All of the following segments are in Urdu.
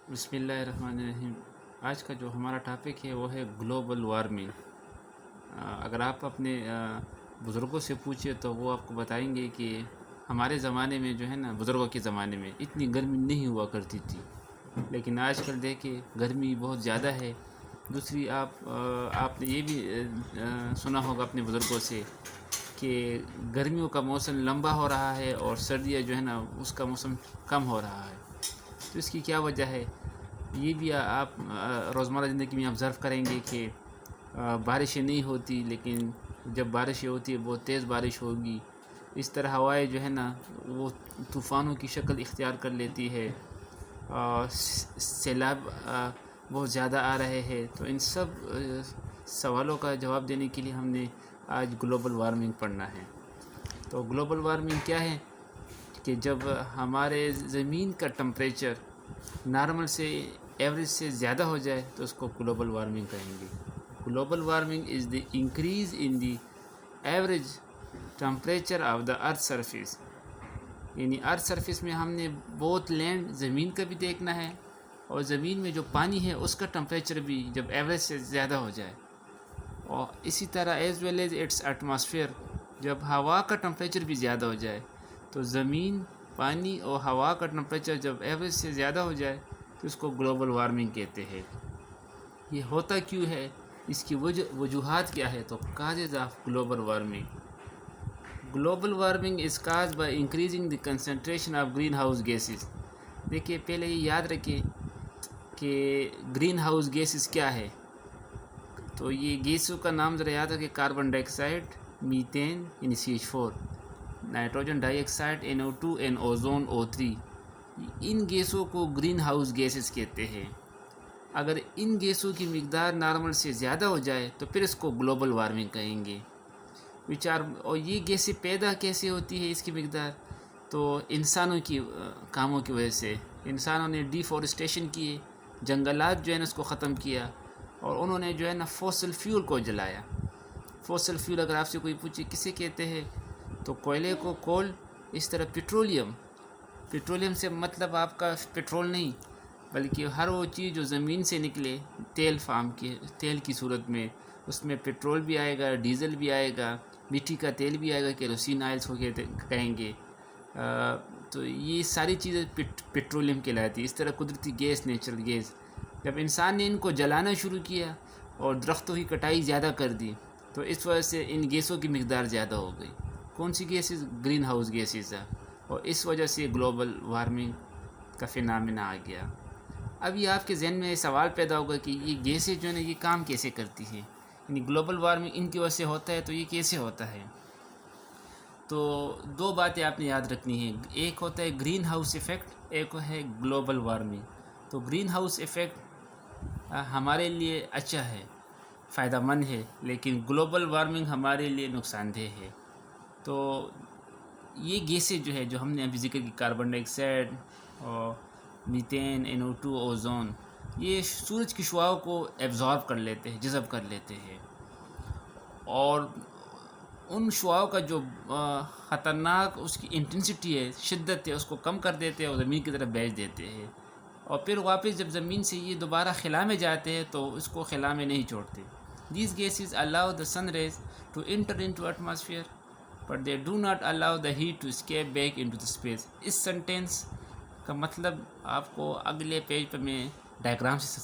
بسم اللہ الرحمن الرحیم۔ آج کا جو ہمارا ٹاپک ہے وہ ہے گلوبل وارمنگ۔ اگر آپ اپنے بزرگوں سے پوچھیں تو وہ آپ کو بتائیں گے کہ ہمارے زمانے میں جو ہے نا، بزرگوں کے زمانے میں اتنی گرمی نہیں ہوا کرتی تھی، لیکن آج کل دیکھیں گرمی بہت زیادہ ہے۔ دوسری آپ نے یہ بھی سنا ہوگا اپنے بزرگوں سے کہ گرمیوں کا موسم لمبا ہو رہا ہے اور سردیاں جو ہے نا اس کا موسم کم ہو رہا ہے۔ تو اس کی کیا وجہ ہے؟ یہ بھی آپ روزمرہ زندگی میں آبزرو کریں گے کہ بارشیں نہیں ہوتی، لیکن جب بارشیں ہوتی ہے بہت تیز بارش ہوگی۔ اس طرح ہوائیں جو ہے نا وہ طوفانوں کی شکل اختیار کر لیتی ہے، سیلاب بہت زیادہ آ رہے ہیں۔ تو ان سب سوالوں کا جواب دینے کے لیے ہم نے آج گلوبل وارمنگ پڑھنا ہے۔ تو گلوبل وارمنگ کیا ہے؟ کہ جب ہمارے زمین کا ٹمپریچر نارمل سے ایوریج سے زیادہ ہو جائے تو اس کو گلوبل وارمنگ کہیں گے۔ Global warming is the increase in the average temperature of the earth surface, یعنی ارتھ سرفیس میں ہم نے بہت لینڈ زمین کا بھی دیکھنا ہے، اور زمین میں جو پانی ہے اس کا ٹمپریچر بھی جب ایوریج سے زیادہ ہو جائے، اور اسی طرح as well as its atmosphere, جب ہوا کا ٹمپریچر بھی زیادہ ہو جائے تو زمین، پانی اور ہوا کا ٹمپریچر جب ایوریج سے زیادہ ہو جائے تو اس کو گلوبل وارمنگ کہتے ہیں۔ یہ ہوتا کیوں ہے؟ اس کی وجوہات کیا ہے؟ تو causes of global warming. Global warming is caused by increasing the concentration of green house gases. دیکھیے پہلے یہ یاد رکھیں کہ گرین ہاؤس گیسز کیا ہے۔ تو یہ گیسوں کا نام ذرا یاد رکھیں: کاربن ڈائی آکسائڈ، میتین یعنی CH4، nitrogen dye oxide NO2 and ozone O3۔ ان گیسوں کو گرین ہاؤس گیسز کہتے ہیں۔ اگر ان گیسوں کی مقدار نارمل سے زیادہ ہو جائے تو پھر اس کو گلوبل وارمنگ کہیں گے۔ اور یہ گیسیں پیدا کیسے ہوتی ہے؟ اس کی مقدار تو انسانوں کی کاموں کی وجہ سے، انسانوں نے ڈیفورسٹیشن کی، جنگلات جو ہے نا اس کو ختم کیا، اور انہوں نے جو ہے نا فوسل فیول کو جلایا۔ فوسل فیول اگر آپ سے کوئی پوچھے کسے کہتے ہیں تو کوئلے کو کول، اس طرح پیٹرولیم سے مطلب آپ کا پیٹرول نہیں، بلکہ ہر وہ چیز جو زمین سے نکلے تیل کی صورت میں، اس میں پیٹرول بھی آئے گا، ڈیزل بھی آئے گا، مٹی کا تیل بھی آئے گا، کیروسین آئلس کو کہیں گے۔ تو یہ ساری چیزیں پیٹرولیم کہلاتی ہے۔ اس طرح قدرتی گیس، نیچرل گیس، جب انسان نے ان کو جلانا شروع کیا اور درختوں کی کٹائی زیادہ کر دی تو اس وجہ سے ان گیسوں کی مقدار زیادہ ہو گئی۔ کون سی گیسز؟ گرین ہاؤس گیسز ہے، اور اس وجہ سے گلوبل وارمنگ کا فینامنا آ گیا۔ اب یہ آپ کے ذہن میں سوال پیدا ہوگا کہ یہ گیسیں جو ہے نا یہ کام کیسے کرتی ہیں، یعنی گلوبل وارمنگ ان کی وجہ سے ہوتا ہے تو یہ کیسے ہوتا ہے؟ تو دو باتیں آپ نے یاد رکھنی ہیں، ایک ہوتا ہے گرین ہاؤس ایفیکٹ، ایک ہے گلوبل وارمنگ۔ تو گرین ہاؤس ایفیکٹ ہمارے لیے اچھا ہے، فائدہ مند ہے، لیکن گلوبل وارمنگ ہمارے لیے نقصان دہ ہے۔ تو یہ گیسیں جو ہے جو ہم نے ابھی ذکر کی، کاربن ڈائی آکسائڈ اور میتین، NO2، اوزون، یہ سورج کی شعاؤں کو ایبزارب کر لیتے ہیں، جذب کر لیتے ہیں، اور ان شعاؤں کا جو خطرناک اس کی انٹینسٹی ہے، شدت ہے، اس کو کم کر دیتے ہیں اور زمین کی طرف بھیج دیتے ہیں، اور پھر واپس جب زمین سے یہ دوبارہ خلا میں جاتے ہیں تو اس کو خلا میں نہیں چھوڑتے۔ These gases allow the sun rays to enter into atmosphere, but they do not allow the heat to escape back into the space۔ اس سنٹینس کا مطلب آپ کو اگلے پیج پہ میں ڈائیگرام سے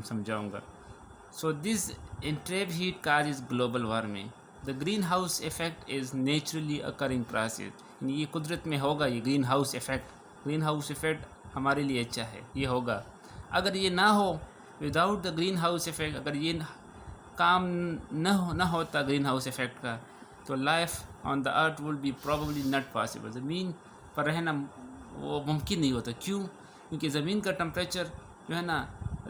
سمجھاؤں گا۔ So this entrapped heat causes global warming۔ The greenhouse effect is naturally occurring process۔ یعنی یہ قدرت میں ہوگا، یہ گرین ہاؤس ایفیکٹ ہمارے لیے اچھا ہے، یہ ہوگا۔ اگر یہ نہ ہو، وداؤٹ دا گرین ہاؤس ایفیکٹ، اگر یہ کام نہ ہوتا گرین ہاؤس ایفیکٹ کا، تو life on the earth would be probably not possible. زمین پر رہنا وہ ممکن نہیں ہوتا۔ کیوں؟ کیونکہ زمین کا ٹمپریچر جو ہے نا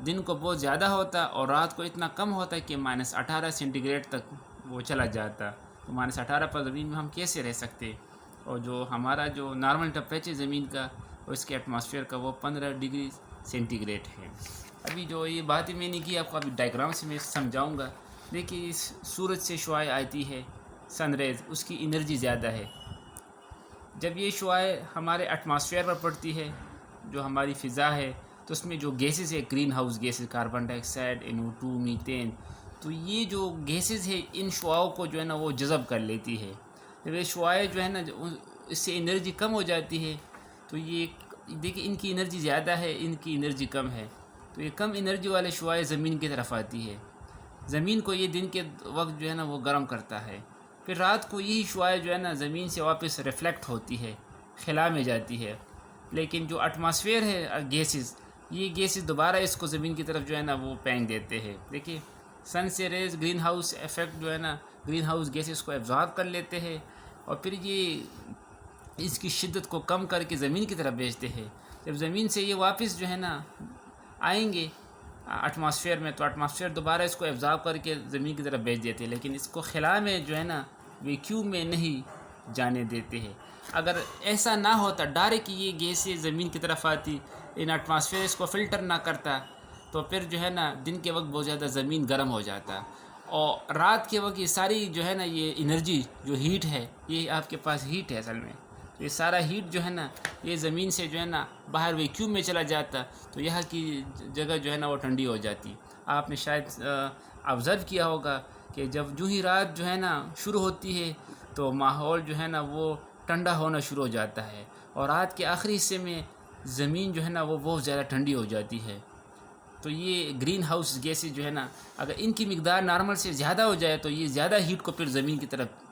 دن کو بہت زیادہ ہوتا اور رات کو اتنا کم ہوتا ہے کہ -18 سینٹی گریڈ تک وہ چلا جاتا۔ تو -18 پر زمین میں ہم کیسے رہ سکتے؟ اور جو ہمارا جو نارمل ٹمپریچر زمین کا اور اس کے ایٹماسفیئر کا وہ 15 ڈگری سینٹی گریڈ ہے۔ ابھی جو یہ باتیں میں نے کی آپ کو ابھی ڈائیگرام سے میں سمجھاؤں گا۔ دیکھیے اس سورج سے شعاع آتی ہے، سن ریز، اس کی انرجی زیادہ ہے۔ جب یہ شعاع ہمارے ایٹماسفیئر پر پڑتی ہے، جو ہماری فضا ہے، تو اس میں جو گیسز ہے گرین ہاؤس گیسز کاربن ڈائی آکسائڈ NO2 میتین، تو یہ جو گیسز ہے ان شعاؤں کو جو ہے نا وہ جذب کر لیتی ہے. جب یہ شعائیں جو ہے نا اس سے انرجی کم ہو جاتی ہے تو یہ دیکھیں ان کی انرجی زیادہ ہے ان کی انرجی کم ہے، تو یہ کم انرجی والے شعائیں زمین کی طرف آتی ہے. زمین کو یہ دن کے وقت جو ہے نا وہ گرم کرتا ہے، پھر رات کو یہی شعائیں جو ہے نا زمین سے واپس ریفلیکٹ ہوتی ہے، خلا میں جاتی ہے. لیکن جو ایٹماسفیئر ہے یہ گیسز دوبارہ اس کو زمین کی طرف جو ہے نا وہ پھینک دیتے ہیں. دیکھیے سن سے ریز گرین ہاؤس ایفیکٹ جو ہے نا گرین ہاؤس گیسز کو ایبزارب کر لیتے ہیں اور پھر یہ اس کی شدت کو کم کر کے زمین کی طرف بھیجتے ہیں. جب زمین سے یہ واپس جو ہے نا آئیں گے ایٹماسفیئر میں تو ایٹماسفیئر دوبارہ اس کو ایبزارب کر کے زمین کی طرف بھیج دیتے ہیں، لیکن اس کو خلا میں جو ہے نا ویکیوم میں نہیں جانے دیتے ہیں. اگر ایسا نہ ہوتا ڈائریکٹ یہ گیسیں زمین کی طرف آتی، ان ایٹماسفیئر اس کو فلٹر نہ کرتا تو پھر جو ہے نا دن کے وقت بہت زیادہ زمین گرم ہو جاتا، اور رات کے وقت یہ ساری جو ہے نا یہ انرجی جو ہیٹ ہے یہ آپ کے پاس ہیٹ ہے اصل میں، تو یہ سارا ہیٹ جو ہے نا یہ زمین سے جو ہے نا باہر ویکیوم میں چلا جاتا تو یہاں کی جگہ جو ہے نا وہ ٹھنڈی ہو جاتی. آپ نے شاید آبزرو کیا ہوگا کہ جب جو ہی رات جو ہے نا شروع ہوتی ہے تو ماحول جو ہے نا وہ ٹھنڈا ہونا شروع ہو جاتا ہے، اور رات کے آخری حصے میں زمین جو ہے نا وہ بہت زیادہ ٹھنڈی ہو جاتی ہے. تو یہ گرین ہاؤس گیسز جو ہے نا اگر ان کی مقدار نارمل سے زیادہ ہو جائے تو یہ زیادہ ہیٹ کو پھر زمین کی طرف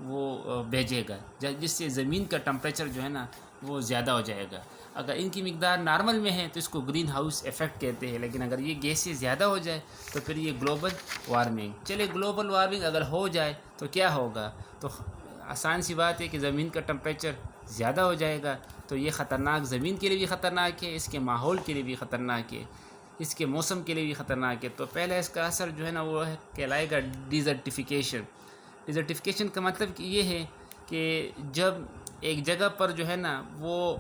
وہ بھیجے گا، جس سے زمین کا ٹمپریچر جو ہے نا وہ زیادہ ہو جائے گا. اگر ان کی مقدار نارمل میں ہے تو اس کو گرین ہاؤس ایفیکٹ کہتے ہیں، لیکن اگر یہ گیسیں زیادہ ہو جائے تو پھر یہ گلوبل وارمنگ. چلے گلوبل وارمنگ اگر ہو جائے تو کیا ہوگا؟ تو آسان سی بات ہے کہ زمین کا ٹمپریچر زیادہ ہو جائے گا، تو یہ خطرناک زمین کے لیے بھی خطرناک ہے، اس کے ماحول کے لیے بھی خطرناک ہے، اس کے موسم کے لیے بھی خطرناک ہے. تو پہلے اس کا اثر جو ہے نا وہ کہلائے گا ڈیزرٹیفیکیشن. ڈیزرٹیفیکیشن کا مطلب یہ ہے کہ جب ایک جگہ پر جو ہے نا وہ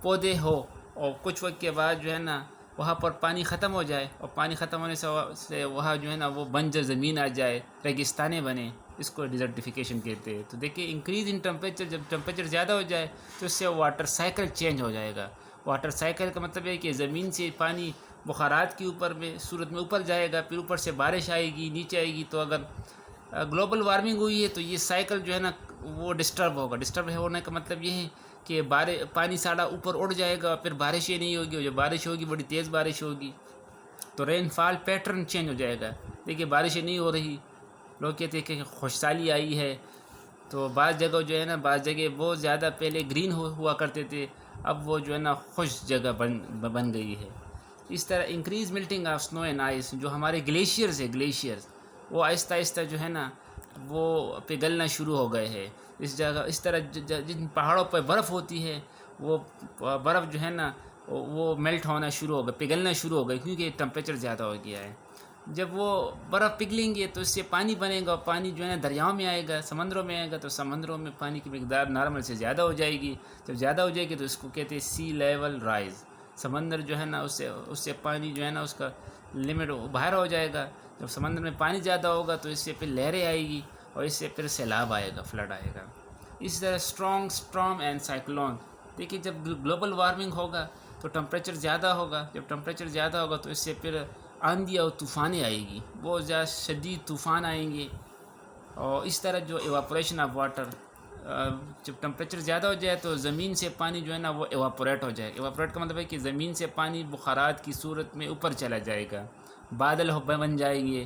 پودے ہو اور کچھ وقت کے بعد جو ہے نا وہاں پر پانی ختم ہو جائے، اور پانی ختم ہونے سے وہاں جو ہے نا وہ بنجر زمین آ جائے، ریگستانیں بنے، اس کو ڈیزرٹیفیکیشن کہتے ہیں. تو دیکھیں انکریز ان ٹمپریچر، جب ٹمپریچر زیادہ ہو جائے تو اس سے واٹر سائیکل چینج ہو جائے گا. واٹر سائیکل کا مطلب ہے کہ زمین سے پانی بخارات کی اوپر میں صورت میں اوپر جائے گا، پھر اوپر سے بارش آئے گی نیچے آئے گی. تو اگر گلوبل وارمنگ ہوئی ہے تو یہ سائیکل جو ہے نا وہ ڈسٹرب ہوگا. ڈسٹرب ہونے کا مطلب یہ ہے کہ پانی سارا اوپر اڑ جائے گا، پھر بارش ہی نہیں ہوگی، اور جب بارش ہوگی بڑی تیز بارش ہوگی تو رین فال پیٹرن چینج ہو جائے گا. دیکھیے بارشیں نہیں ہو رہی، لوگ کہتے ہیں کہ خوش سالی آئی ہے، تو بعض جگہ جو ہے نا بعض جگہ بہت زیادہ پہلے گرین ہوا کرتے تھے، اب وہ جو ہے نا خوش جگہ بن گئی ہے. اس طرح انکریز ملٹنگ آف سنو اینڈ آئس، جو ہمارے گلیشیئرز ہیں گلیشیئرز وہ آہستہ آہستہ جو ہے نا وہ پگھلنا شروع ہو گئے ہیں. اس طرح جن پہاڑوں پر برف ہوتی ہے وہ برف جو ہے نا وہ میلٹ ہونا شروع ہو گیا، پگھلنا شروع ہو گئی، کیونکہ ٹمپریچر زیادہ ہو گیا ہے. جب وہ برف پگھلیں گے تو اس سے پانی بنے گا، پانی جو ہے نا دریاؤں میں آئے گا، سمندروں میں آئے گا، تو سمندروں میں پانی کی مقدار نارمل سے زیادہ ہو جائے گی. جب زیادہ ہو جائے گی تو اس کو کہتے ہیں سی لیول رائز. سمندر جو ہے نا اس سے پانی جو ہے نا اس کا لمٹ باہر ہو جائے گا. جب سمندر میں پانی زیادہ ہوگا تو اس سے پھر لہریں آئے گی، اور اس سے پھر سیلاب آئے گا، فلڈ آئے گا. اسی طرح اسٹرام اینڈ سائیکلون. دیکھیے جب گلوبل وارمنگ ہوگا تو ٹمپریچر زیادہ ہوگا، جب ٹمپریچر زیادہ ہوگا تو اس سے پھر آندھی اور طوفانیں آئے گی، بہت زیادہ شدید طوفان آئیں گے. اور اس طرح جو ایواپوریشن آف واٹر، جب ٹمپریچر زیادہ ہو جائے تو زمین سے پانی جو ہے نا وہ ایواپوریٹ ہو جائے گا. ایواپوریٹ کا مطلب ہے کہ زمین سے پانی بخارات کی صورت میں اوپر چلا جائے گا، بادل بن جائیں گے،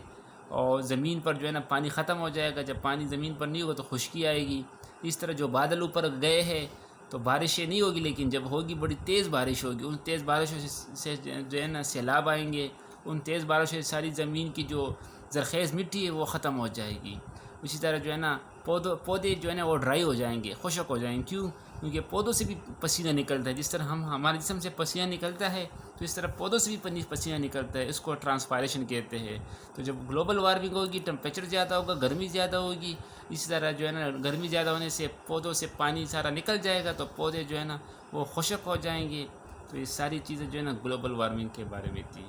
اور زمین پر جو ہے نا پانی ختم ہو جائے گا. جب پانی زمین پر نہیں ہوگا تو خشکی آئے گی. اس طرح جو بادل اوپر گئے ہیں تو بارشیں نہیں ہوگی، لیکن جب ہوگی بڑی تیز بارش ہوگی، ان تیز بارشوں سے جو ہے نا سیلاب آئیں گے. ان تیز بارشوں سے ساری زمین کی جو زرخیز مٹی ہے وہ ختم ہو جائے گی. اسی طرح جو ہے نا پودے جو ہے نا وہ ڈرائی ہو جائیں گے، خشک ہو جائیں گے. کیوں؟ کیونکہ پودوں سے بھی پسینہ نکلتا ہے. جس طرح ہمارے جسم سے پسینہ نکلتا ہے تو اس طرح پودوں سے بھی پسینہ نکلتا ہے، اس کو ٹرانسپائریشن کہتے ہیں. تو جب گلوبل وارمنگ ہوگی ٹمپریچر زیادہ ہوگا، گرمی زیادہ ہوگی. اسی طرح جو ہے نا گرمی زیادہ ہونے سے پودوں سے پانی سارا نکل جائے گا تو پودے جو ہے نا وہ خشک ہو جائیں گے. تو یہ ساری چیزیں جو ہے نا گلوبل وارمنگ کے بارے میں تھی.